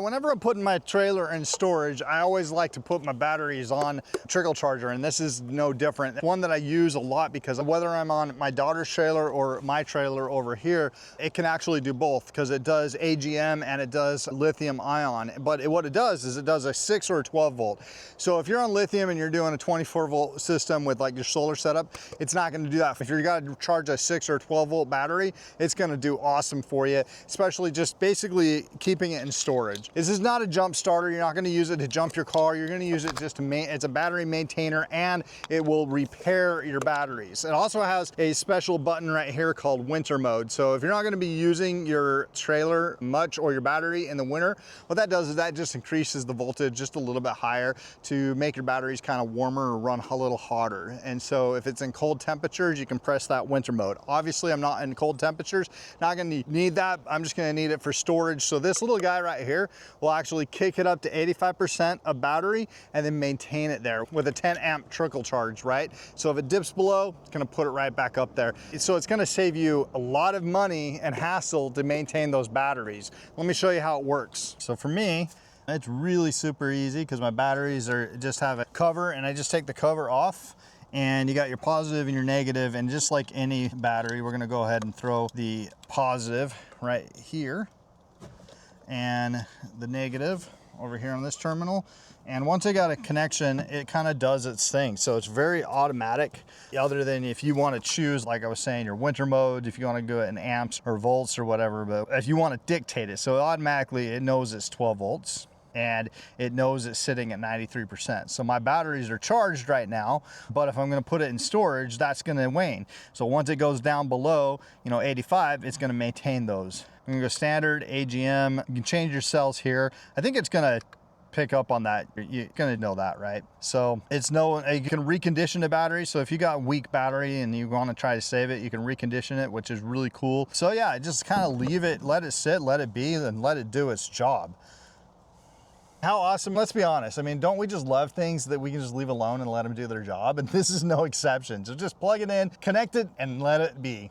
Whenever I'm putting my trailer in storage, I always like to put my batteries on Trickle charger, and this is no different. One that I use a lot because whether I'm on my daughter's trailer or my trailer over here, it can actually do both because it does AGM and it does lithium ion. But what it does is it does a 6 or a 12 volt. So if you're on lithium and you're doing a 24 volt system with like your solar setup, it's not going to do that. If you're got to charge a 6 or 12 volt battery, it's going to do awesome for you, especially just basically keeping it in storage. This is not a jump starter. You're not going to use it to jump your car. You're going to use it just to it's a battery maintainer, and it will repair your batteries. It also has a special button right here called winter mode. So if you're not going to be using your trailer much or your battery in the winter, what that does is that just increases the voltage just a little bit higher to make your batteries kind of warmer or run a little hotter. And so if it's in cold temperatures, you can press that winter mode. Obviously, I'm not in cold temperatures, not going to need that. I'm just going to need it for storage. So this little guy right here will actually kick it up to 85% of battery and then maintain it there with a 10 amp trickle charge, right? So if it dips below, it's going to put it right back up there. So it's going to save you a lot of money and hassle to maintain those batteries. Let me show you how it works. So for me, it's really super easy because my batteries just have a cover, and I just take the cover off, and you got your positive and your negative, and just like any battery, we're going to go ahead and throw the positive right here and the negative over here on this terminal. And once I got a connection, it kind of does its thing. So it's very automatic, other than if you want to choose, like I was saying, your winter mode, if you want to do it in amps or volts or whatever, but if you want to dictate it, so automatically it knows it's 12 volts. And it knows it's sitting at 93%. So my batteries are charged right now, but if I'm going to put it in storage, that's going to wane. So once it goes down below, 85, it's going to maintain those. I'm going to go standard, AGM. You can change your cells here. I think it's going to pick up on that. You're going to know that, right? So you can recondition the battery. So if you got weak battery and you want to try to save it, you can recondition it, which is really cool. So yeah, just kind of leave it, let it sit, let it be, and let it do its job. How awesome. Let's be honest. I mean, don't we just love things that we can just leave alone and let them do their job? And this is no exception. So just plug it in, connect it, and let it be.